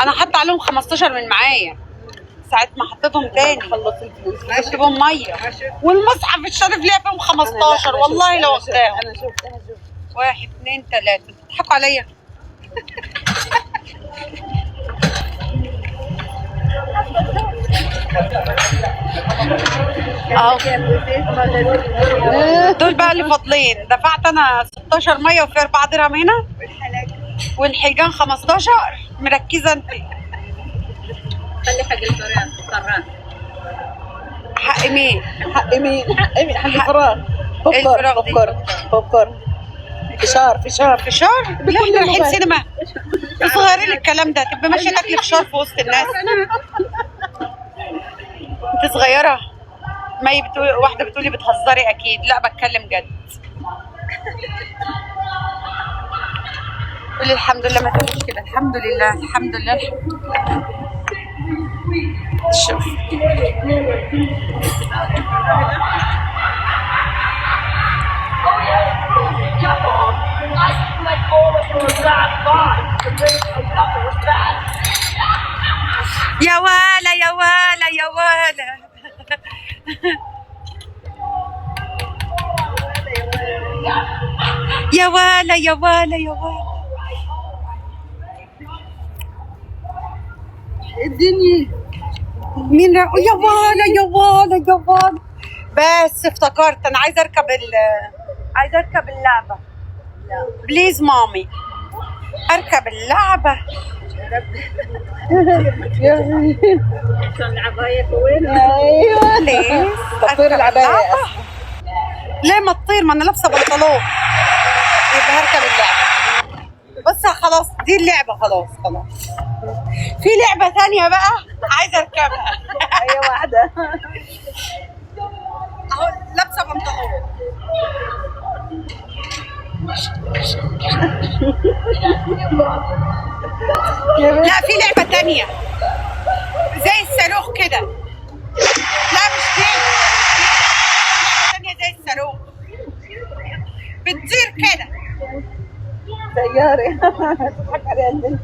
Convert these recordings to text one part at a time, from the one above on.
انا حاطه عليهم 15 من معايا ساعة ما حطيتهم تاني خلصت الفلوس. جبت بهم ميه والمصحف الشريف ليا فيهم 15 والله لو واخداهم. انا شفتها 1 2 3 بتضحكوا عليا. اهو دول بقى اللي فاضلين. دفعت انا 16 ميه وفي 4 درهم هنا والحلقان 15. مركزه انت. خلي حق الفراغ قران. حق مين؟ حق مين؟ حق مين؟ حق الفراغ. بوب كورن فشار لا احنا رايحين سينما صغيرين الكلام ده. تبقى ماشيه تاكلي فشار في وسط الناس. انت صغيره. مي واحده بتقولي بتهزري اكيد. لا بتكلم جد. قولي الحمد لله. ما تقوليش كده. الحمد لله الحمد لله. شوف يا ولا يا ولا يا ولا. يا ولا يا ولا يا ولا. الدنيا مين يا ولا يا ولا يا ولا. بس افتكرت انا عايزه اركب اللعبه. بليز مامي اركب اللعبه. عشان العباية وين؟ ايوه بليز تطير العباية. ليه ما تطير؟ ما انا لابسه بنطلون. يبقى هركب اللعبه. بص خلاص دي اللعبه. خلاص في لعبه ثانيه بقى عايزه اركبها. اي واحدة. اهو لابسه بنطلون. لا في لعبه ثانيه زي الصاروخ كده. لا مش دي. لعبه ثانيه زي الصاروخ بتطير كده. سيارة. تضحك عليها البنت.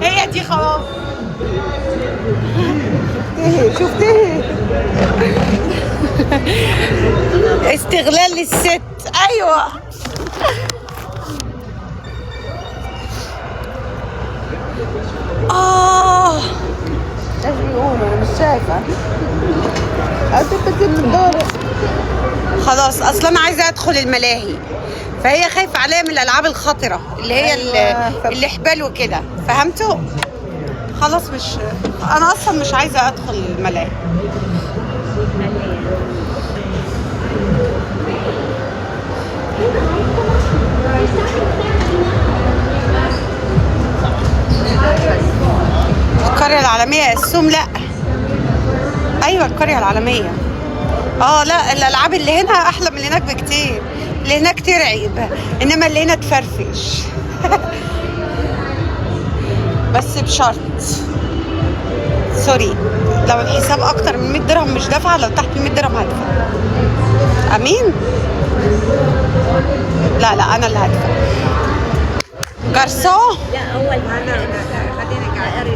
هي دي خلاص. شفتيه استغلال للست. ايوه ايش بيقولوا؟ انا مش شايفة. هتبقى الدور. خلاص اصلا انا عايزه ادخل الملاهي فهي خايفه عليا من الالعاب الخطره اللي هي اللي حبال وكده. فهمتوا؟ خلاص مش انا اصلا مش عايزه ادخل الملاهي. القريه العالميه السوم. لا ايوه القريه العالميه. لا الالعاب اللي هنا احلى من اللي هناك بكتير. اللي هناك ترعب انما اللي هنا تفرفش. بس بشرط سوري لو الحساب اكتر من 100 درهم مش دافعه. لو تحت 100 درهم هدفع. امين. لا انا اللي هدفع. جارسون لا اول خلينا قاعد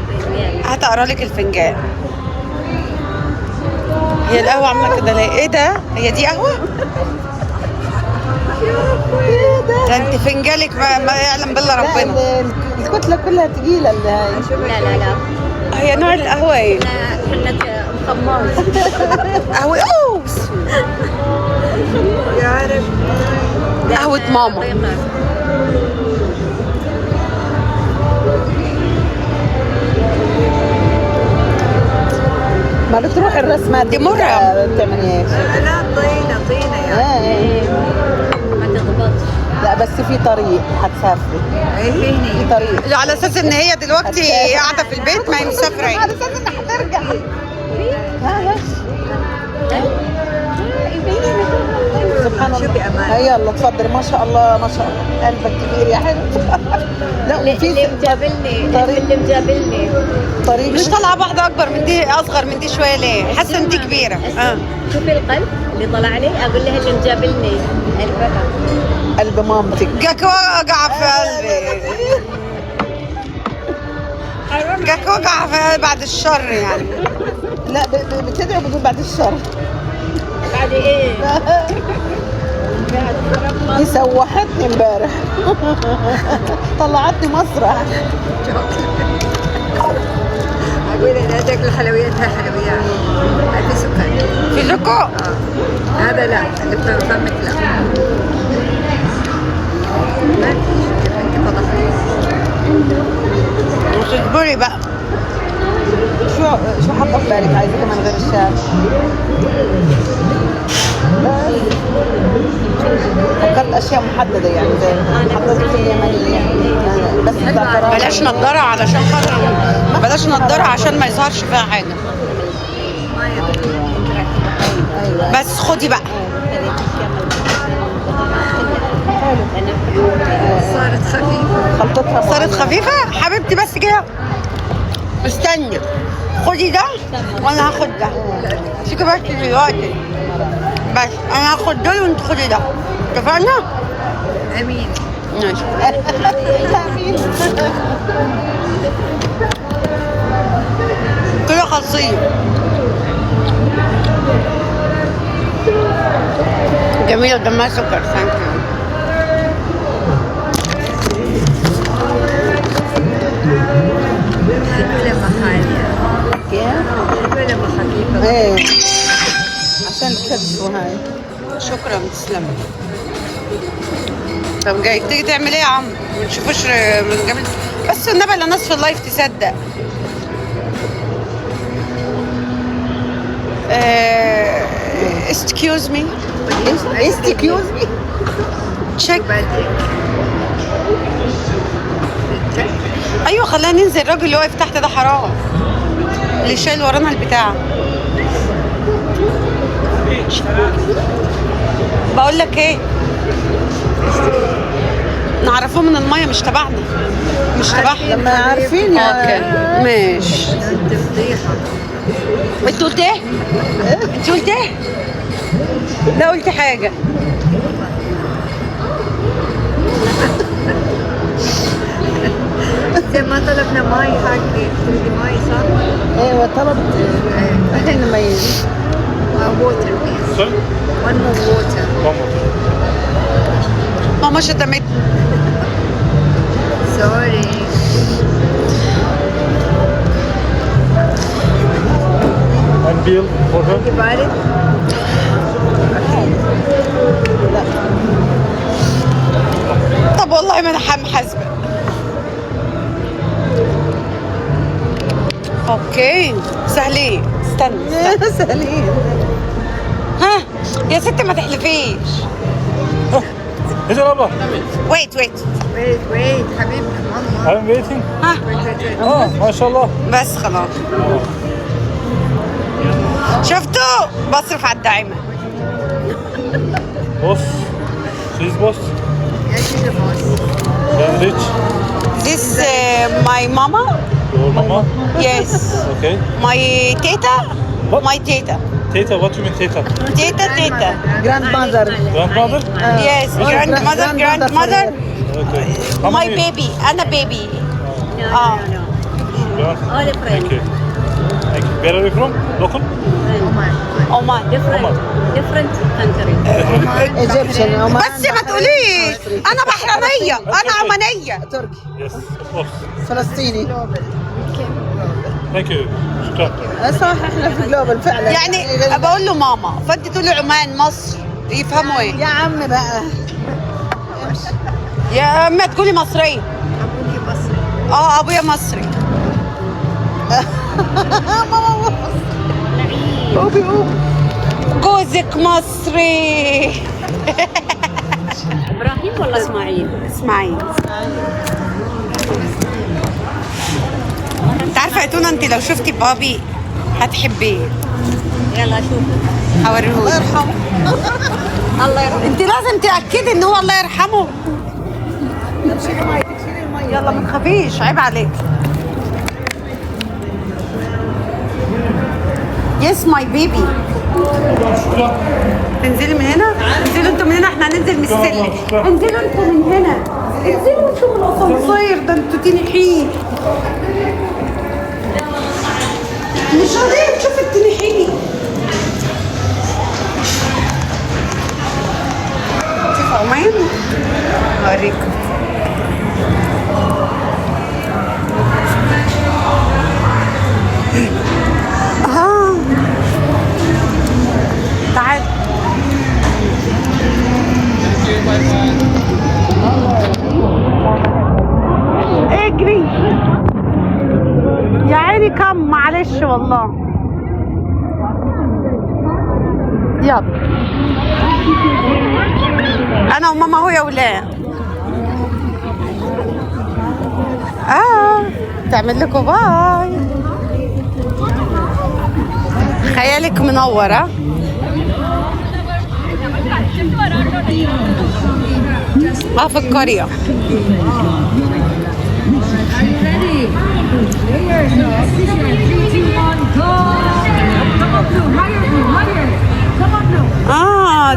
هات اقرا لك الفنجان. هي القهوه عامله كده ليه؟ ايه ده؟ هي دي قهوه؟ ده انت فنجانك ما يعلم بالله ربنا. الكتلة كلها تقيلة هاي. لا هي نوع القهوه ايه؟ احنا مخماس. قهوه يا رب. قهوه ماما. ما بتروح الرسمات دي مرة. بتعمل ايه؟ لا طينة يعني. ما تغبطش. لا بس في طريق حتسافري. في طريق. على اساس ان هي دلوقتي قاعده في البيت ما هي مسافره. على اساس انها حترجع. سبحان الله. يلا تفضلي. ما شاء الله ما شاء الله. قلبك كبير يا حلو. اللي مجابلني طريق. اللي مجابلني طريق مش طالعه واحده اكبر من دي، اصغر من دي شويه ليه؟ حاسه ان دي كبيره. شوفي القلب اللي طلع لي، اقول لها اللي مجابلني البقى. قلب مامتك. جاك وقع في قلبي، جاك وقع في قلبي بعد الشر يعني. لا بتدعي وبتقول بعد الشر. بعد ايه؟ دي سوحتني امبارح. طلعتني مسرح. اقول انا شكل حلوياتها حلويات في سكر. في جوكو هذا لا، اللي في فمك لا. ما في انت فضحتي. مش اجبري بقى. شو حاطه في بالك؟ عايزه كمان غير الشاي؟ فكرت اشياء محدده يعني زي حطيت اليمنيه يعني بس الزعفران. بلاش نضاره علشان خاطر، بلاش نضاره عشان ما يظهرش فيها حاجه. ايوه بس خدي بقى. صارت خفيفة. خلطتها صارت خفيفه حبيبتي، بس كده. استني، خدي ده وانا هاخد ده. شوفي بس دلوقتي، بس انا هاخد دول وانت خدي ده، اتفقنا؟ امين. ماشي. كده خلصين. جميلة دمها سكر. ثانك يو. لما حالية لما خفيفة. ايه عشان الكبس وهاي. شكرا، تسلمي. طب جاي تيجي تعمل ايه يا عم؟ ما تشوفوش من جميل. بس النبي لا ناس في اللايف تصدق. excuse me. excuse me. check. ايوه خلينا ننزل، الراجل اللي واقف تحت ده حرام، اللي شايل ورانا البتاع. بقول لك ايه، نعرفوه من الميه، مش تبعنا، مش تبعنا. لما عارفين اوكي ماشي. انت فضيحة. انت قلت ايه؟ انت قلت ايه؟ لا قلت حاجه. زي ما طلبنا ماي حقي، تريدي ماي صح؟ ايوه طلبت. الحين نميز. ووتر بليز. Sorry? One more water. One more. ماما شتمت. Sorry. And bill for her? انت بارد؟ طب والله ما انا محاسبه. اوكي سهلين. استنى. سهلين. ها يا ستي ما تحلفيش. Is it Abba? ويت wait حبيبنا ماما. I'm waiting. ها ما شاء الله. بس خلاص. شفتوا بصرف على الداعمه. Boss. She's boss. يا شيخ boss. Very rich. This my mama. Your mama? Yes. Okay. My teta. What? My teta. Teta, what do you mean teta? Teta. Grandmother. Grandmother? Yes. Grandmother. grandmother. Okay. How My many? baby. أنا baby. No, Ah. no. Grand- All Thank friends. you. Thank you. Where are you from? Local? Oman. Different country. Egyptian. عمان. بس ما تقوليش أنا بحرمية، أنا عمانية. تركي. Yes, of course. فلسطيني. Thank you. شكرا. صح احنا في جلوبال فعلا. يعني بقول له ماما، فأنت تقولي عمان مصر يفهموا إيه؟ يا عم بقى. يا أما تقولي مصرية. أبوكي مصري. أبويا مصري. ماما قومي قومي. جوزك مصري. إبراهيم ولا إسماعيل؟ اسمعي، انت عارفه يا تونه، انت لو شفتي بابي هتحبيه. يلا شوفوا. هوريهولك. الله يرحمه. الله يرحمه. انت لازم تاكدي ان هو الله يرحمه. شيلي المي شيلي المي. يلا ما تخافيش، عيب عليك. يس ماي بيبي. تنزلي من هنا؟ انزلوا انتوا من هنا، احنا هننزل من السلم. انزلوا انتوا من هنا، انزلوا انتوا من الاسانسير، ده انتوا تنحين. مش راضية تشوف التنحين. شوف عمان، هوريكم. تعال. اجري يا عيني، كم معلش والله. يلا انا وماما هو يا ولاد. تعمل لكم باي. خيالك منورة. في القرية.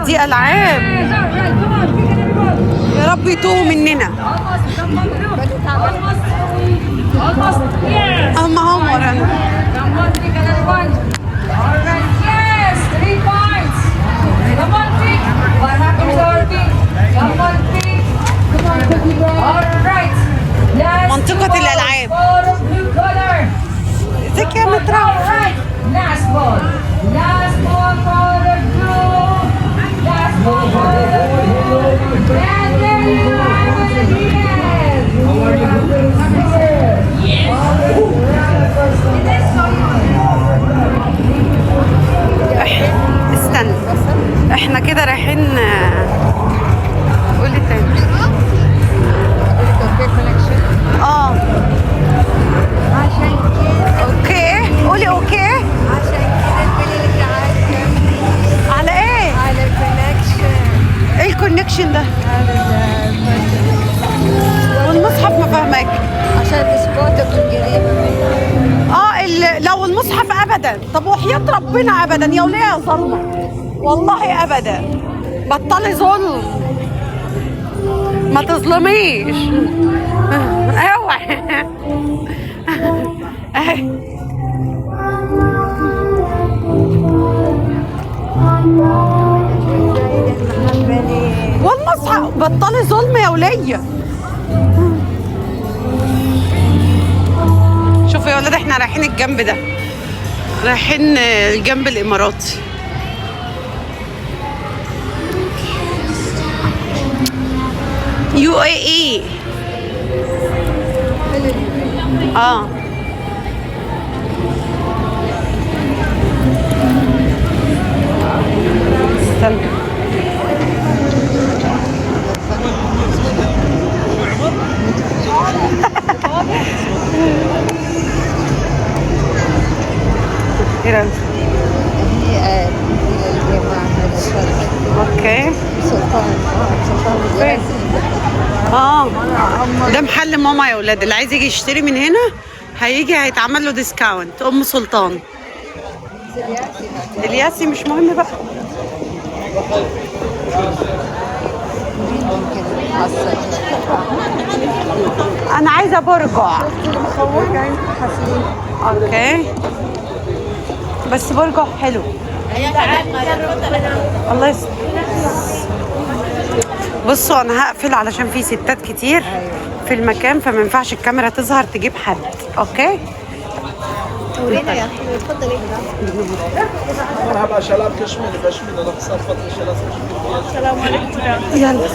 دي ألعاب. يا رب يتوهوا مننا. هم ورانا. منطقة الألعاب. ازيك يا مترا؟ استنى، احنا كده رايحين. قولي تاني. عشان كده اوكي، قولي اوكي. عشان كده تقولي لك على ايه؟ على الكونكشن. ايه الكونكشن ده؟ والمصحف ما فاهمك. عشان تسبوتك القريبة منك. لو المصحف ابدا. طب وحياة ربنا ابدا يا وليه يا ظلمه، والله ابدا. بطلي ظلم، ما تظلميش. اوعي. والمصحف بطلي ظلم يا وليه. شوفوا يا ولاد، احنا رايحين الجنب ده، رايحين الجنب الاماراتي. UAE. استنى. ايه هي الجماعة اوكي. سلطان ده محل ماما يا ولاد، اللي عايز يجي يشتري من هنا هيجي هيتعمل له ديسكاونت. ام سلطان. الياسي مش مهم بقى. انا عايزه برجع. اوكي، بس برجع حلو. الله يسلمك. بصوا انا هقفل علشان في ستات كتير في المكان، فما ينفعش الكاميرا تظهر تجيب حد. اوكي. ورينا يا اخي، اتفضلي. مرحبا شلاب كشميري بشميري الاقصى، تفضل شلاب كشميري. يلا